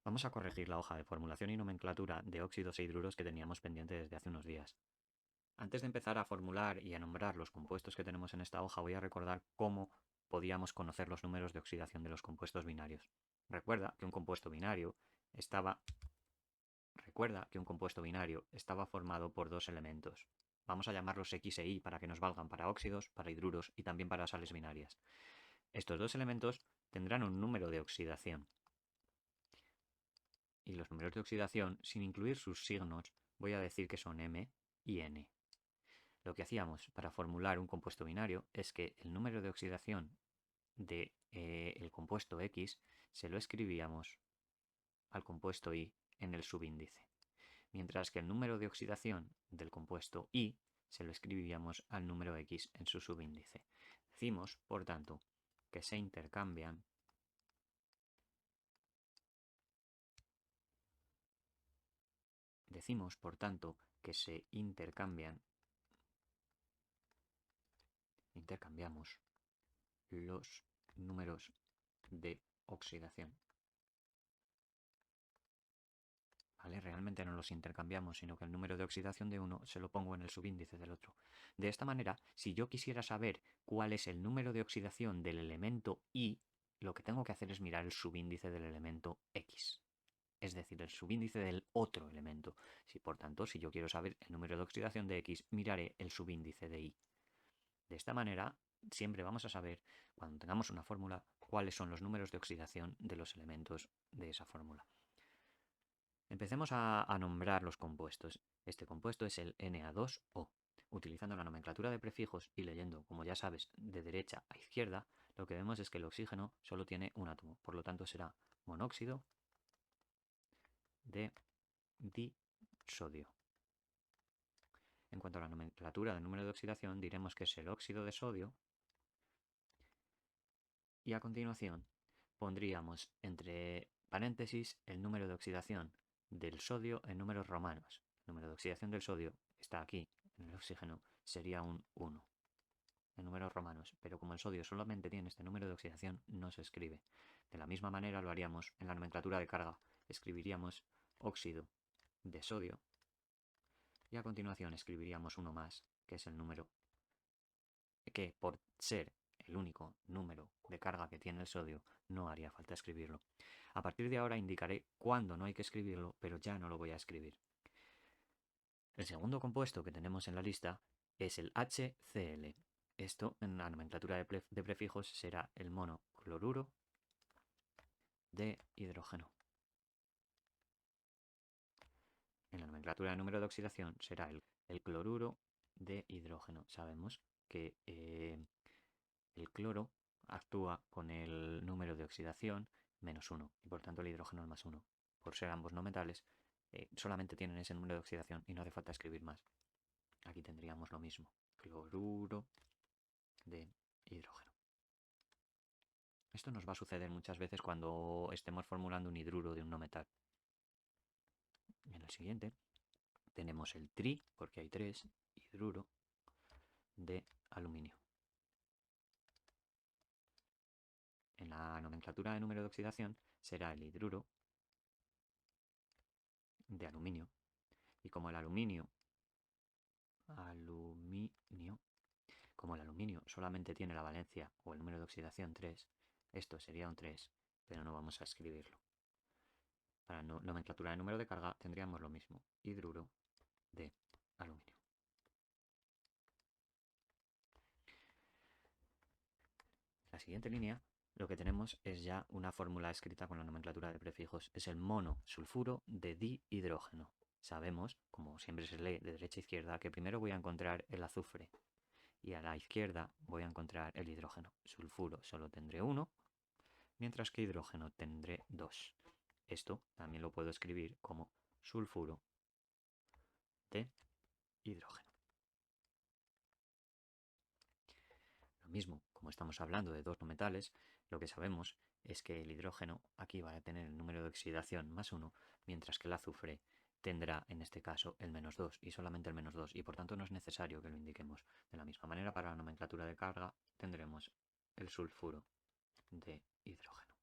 Vamos a corregir la hoja de formulación y nomenclatura de óxidos e hidruros que teníamos pendiente desde hace unos días. Antes de empezar a formular y a nombrar los compuestos que tenemos en esta hoja, voy a recordar cómo podíamos conocer los números de oxidación de los compuestos binarios. Recuerda que un compuesto binario estaba formado por dos elementos. Vamos a llamarlos X e Y para que nos valgan para óxidos, para hidruros y también para sales binarias. Estos dos elementos tendrán un número de oxidación. Y los números de oxidación, sin incluir sus signos, voy a decir que son M y N. Lo que hacíamos para formular un compuesto binario es que el número de oxidación del compuesto X se lo escribíamos al compuesto Y en el subíndice, mientras que el número de oxidación del compuesto Y se lo escribíamos al número X en su subíndice. Decimos, por tanto, que se intercambian intercambiamos los números de oxidación. ¿Vale? Realmente no los intercambiamos, sino que el número de oxidación de uno se lo pongo en el subíndice del otro. De esta manera, si yo quisiera saber cuál es el número de oxidación del elemento Y, lo que tengo que hacer es mirar el subíndice del elemento X. Es decir, el subíndice del otro elemento. Por tanto, si yo quiero saber el número de oxidación de X, miraré el subíndice de Y. De esta manera, siempre vamos a saber, cuando tengamos una fórmula, cuáles son los números de oxidación de los elementos de esa fórmula. Empecemos a nombrar los compuestos. Este compuesto es el Na2O. Utilizando la nomenclatura de prefijos y leyendo, como ya sabes, de derecha a izquierda, lo que vemos es que el oxígeno solo tiene un átomo, por lo tanto será monóxido de disodio. En cuanto a la nomenclatura del número de oxidación, diremos que es el óxido de sodio y a continuación pondríamos entre paréntesis el número de oxidación del sodio en números romanos. El número de oxidación del sodio está aquí, en el oxígeno, sería un 1 en números romanos, pero como el sodio solamente tiene este número de oxidación, no se escribe. De la misma manera lo haríamos en la nomenclatura de carga. Escribiríamos óxido de sodio y a continuación escribiríamos uno más, que es el número que por ser el único número de carga que tiene el sodio, no haría falta escribirlo. A partir de ahora indicaré cuándo no hay que escribirlo, pero ya no lo voy a escribir. El segundo compuesto que tenemos en la lista es el HCl. Esto en la nomenclatura de prefijos será el monocloruro de hidrógeno. En la nomenclatura de número de oxidación será el cloruro de hidrógeno. Sabemos que el cloro actúa con el número de oxidación -1 y por tanto el hidrógeno es +1. Por ser ambos no metales, solamente tienen ese número de oxidación y no hace falta escribir más. Aquí tendríamos lo mismo, cloruro de hidrógeno. Esto nos va a suceder muchas veces cuando estemos formulando un hidruro de un no metal. En el siguiente tenemos el tri, porque hay 3, hidruro de aluminio. En la nomenclatura de número de oxidación será el hidruro de aluminio. Y como el aluminio solamente tiene la valencia o el número de oxidación 3, esto sería un 3, pero no vamos a escribirlo. Para la nomenclatura de número de carga tendríamos lo mismo, hidruro de aluminio. En la siguiente línea lo que tenemos es ya una fórmula escrita con la nomenclatura de prefijos. Es el monosulfuro de dihidrógeno. Sabemos, como siempre se lee de derecha a izquierda, que primero voy a encontrar el azufre y a la izquierda voy a encontrar el hidrógeno. Sulfuro solo tendré 1, mientras que hidrógeno tendré 2. Esto también lo puedo escribir como sulfuro de hidrógeno. Lo mismo, como estamos hablando de dos no metales, lo que sabemos es que el hidrógeno aquí va a tener el número de oxidación +1, mientras que el azufre tendrá en este caso el -2 y solamente el -2, y por tanto no es necesario que lo indiquemos. De la misma manera, para la nomenclatura de carga tendremos el sulfuro de hidrógeno.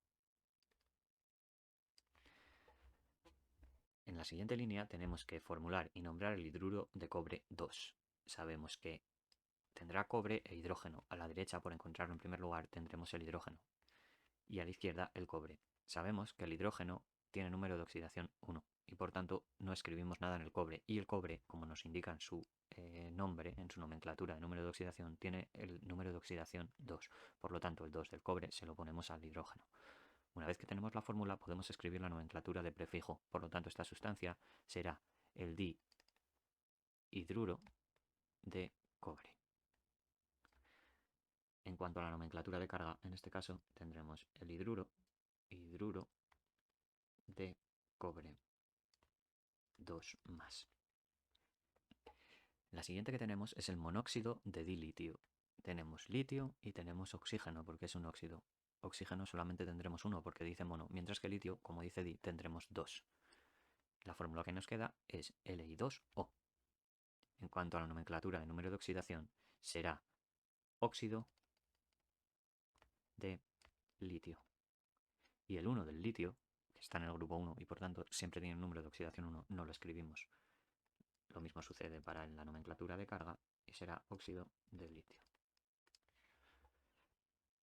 siguiente línea tenemos que formular y nombrar el hidruro de cobre 2. Sabemos que tendrá cobre e hidrógeno. A la derecha, por encontrarlo en primer lugar, tendremos el hidrógeno. Y a la izquierda, el cobre. Sabemos que el hidrógeno tiene número de oxidación 1 y por tanto no escribimos nada en el cobre. Y el cobre, como nos indica en su nombre, en su nomenclatura de número de oxidación, tiene el número de oxidación 2. Por lo tanto, el 2 del cobre se lo ponemos al hidrógeno. Una vez que tenemos la fórmula, podemos escribir la nomenclatura de prefijo. Por lo tanto, esta sustancia será el dihidruro de cobre. En cuanto a la nomenclatura de carga, en este caso tendremos el hidruro de cobre 2 más. La siguiente que tenemos es el monóxido de dilitio. Tenemos litio y tenemos oxígeno porque es un óxido. Oxígeno solamente tendremos uno porque dice mono, mientras que litio, como dice di, tendremos dos. La fórmula que nos queda es Li2O. En cuanto a la nomenclatura de número de oxidación, será óxido de litio. Y el 1 del litio, que está en el grupo 1 y por tanto siempre tiene un número de oxidación 1, no lo escribimos. Lo mismo sucede para la nomenclatura de carga y será óxido de litio.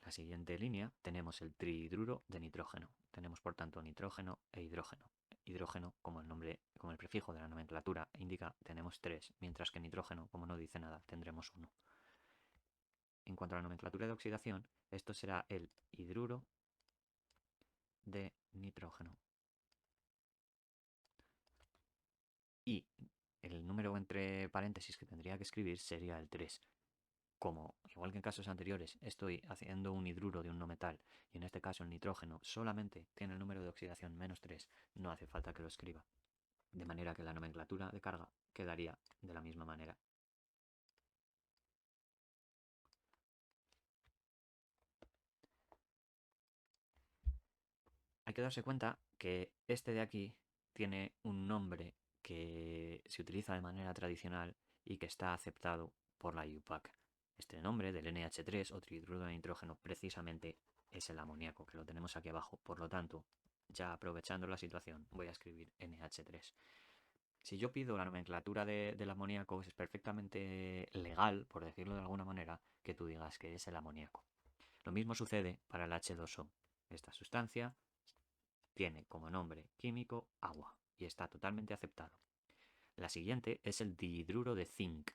La siguiente línea tenemos el trihidruro de nitrógeno. Tenemos por tanto nitrógeno e hidrógeno. Hidrógeno, como el nombre, como el prefijo de la nomenclatura indica, tenemos 3, mientras que nitrógeno, como no dice nada, tendremos 1. En cuanto a la nomenclatura de oxidación, esto será el hidruro de nitrógeno. Y el número entre paréntesis que tendría que escribir sería el 3. Como, igual que en casos anteriores, estoy haciendo un hidruro de un no metal, y en este caso el nitrógeno solamente tiene el número de oxidación -3, no hace falta que lo escriba. De manera que la nomenclatura de carga quedaría de la misma manera. Hay que darse cuenta que este de aquí tiene un nombre que se utiliza de manera tradicional y que está aceptado por la IUPAC. Este nombre del NH3 o trihidruro de nitrógeno precisamente es el amoníaco, que lo tenemos aquí abajo. Por lo tanto, ya aprovechando la situación, voy a escribir NH3. Si yo pido la nomenclatura del amoníaco, es perfectamente legal, por decirlo de alguna manera, que tú digas que es el amoníaco. Lo mismo sucede para el H2O. Esta sustancia tiene como nombre químico agua y está totalmente aceptado. La siguiente es el dihidruro de zinc.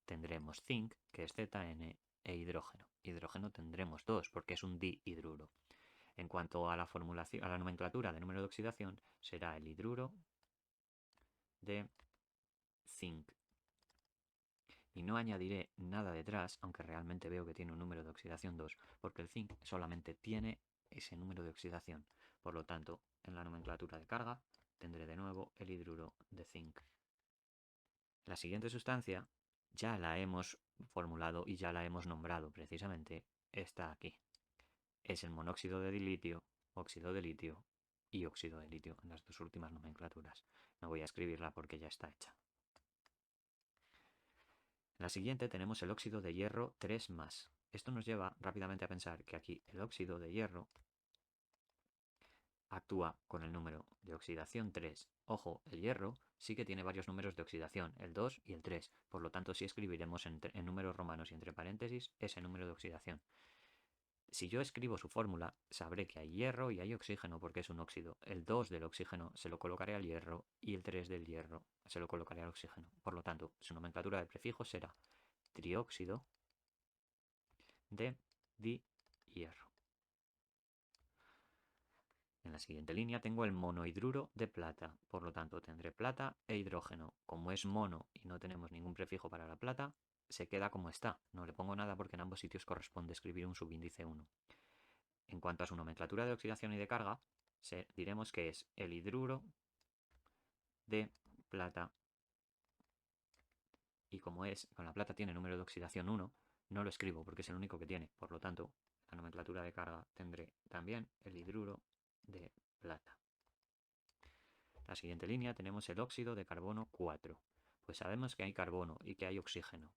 Tendremos zinc, que es ZN, e hidrógeno. Hidrógeno tendremos 2 porque es un dihidruro. En cuanto a la formulación, a la nomenclatura de número de oxidación, será el hidruro de zinc. Y no añadiré nada detrás, aunque realmente veo que tiene un número de oxidación 2, porque el zinc solamente tiene ese número de oxidación. Por lo tanto, en la nomenclatura de carga tendré de nuevo el hidruro de zinc. La siguiente sustancia ya la hemos formulado y ya la hemos nombrado, precisamente está aquí. Es el monóxido de dilitio, óxido de litio y óxido de litio en las dos últimas nomenclaturas. No voy a escribirla porque ya está hecha. En la siguiente tenemos el óxido de hierro 3+. Esto nos lleva rápidamente a pensar que aquí el óxido de hierro actúa con el número de oxidación 3. Ojo, el hierro sí que tiene varios números de oxidación, el 2 y el 3. Por lo tanto, sí escribiremos en números romanos y entre paréntesis ese número de oxidación. Si yo escribo su fórmula, sabré que hay hierro y hay oxígeno porque es un óxido. El 2 del oxígeno se lo colocaré al hierro y el 3 del hierro se lo colocaré al oxígeno. Por lo tanto, su nomenclatura de prefijo será trióxido de dihierro. En la siguiente línea tengo el monohidruro de plata, por lo tanto tendré plata e hidrógeno. Como es mono y no tenemos ningún prefijo para la plata, se queda como está. No le pongo nada porque en ambos sitios corresponde escribir un subíndice 1. En cuanto a su nomenclatura de oxidación y de carga, diremos que es el hidruro de plata. Y como con la plata tiene número de oxidación 1, no lo escribo porque es el único que tiene. Por lo tanto, la nomenclatura de carga tendré también el hidruro de plata. La siguiente línea tenemos el óxido de carbono 4. Pues sabemos que hay carbono y que hay oxígeno.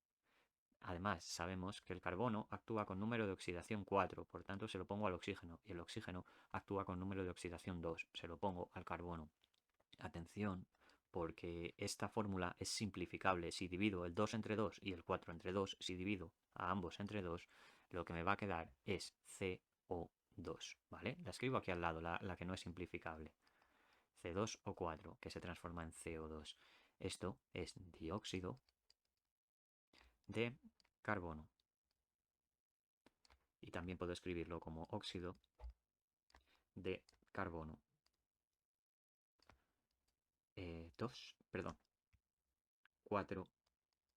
Además, sabemos que el carbono actúa con número de oxidación 4, por tanto se lo pongo al oxígeno, y el oxígeno actúa con número de oxidación 2, se lo pongo al carbono. Atención, porque esta fórmula es simplificable. Si divido el 2 entre 2 y el 4 entre 2, si divido a ambos entre 2, lo que me va a quedar es CO2, ¿vale? La escribo aquí al lado, la que no es simplificable. C2O4, que se transforma en CO2. Esto es dióxido de carbono. Y también puedo escribirlo como óxido de carbono. 4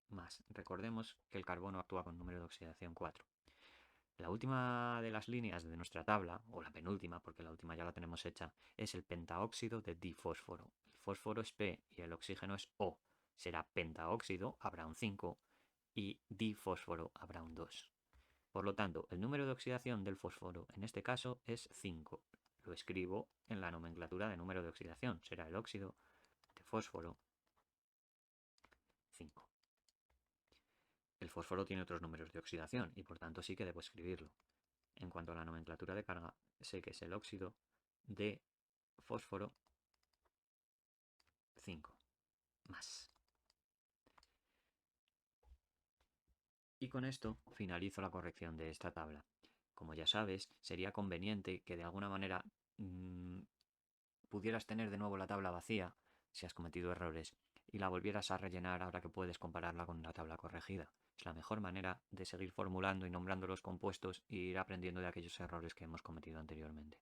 más. Recordemos que el carbono actúa con número de oxidación 4. La última de las líneas de nuestra tabla, o la penúltima, porque la última ya la tenemos hecha, es el pentaóxido de difósforo. El fósforo es P y el oxígeno es O. Será pentaóxido, habrá un 5, y difósforo habrá un 2. Por lo tanto, el número de oxidación del fósforo en este caso es 5. Lo escribo en la nomenclatura de número de oxidación. Será el óxido de fósforo 5. El fósforo tiene otros números de oxidación y por tanto sí que debo escribirlo. En cuanto a la nomenclatura de carga, sé que es el óxido de fósforo 5 más. Y con esto finalizo la corrección de esta tabla. Como ya sabes, sería conveniente que de alguna manera pudieras tener de nuevo la tabla vacía si has cometido errores y la volvieras a rellenar ahora que puedes compararla con la tabla corregida. Es la mejor manera de seguir formulando y nombrando los compuestos e ir aprendiendo de aquellos errores que hemos cometido anteriormente.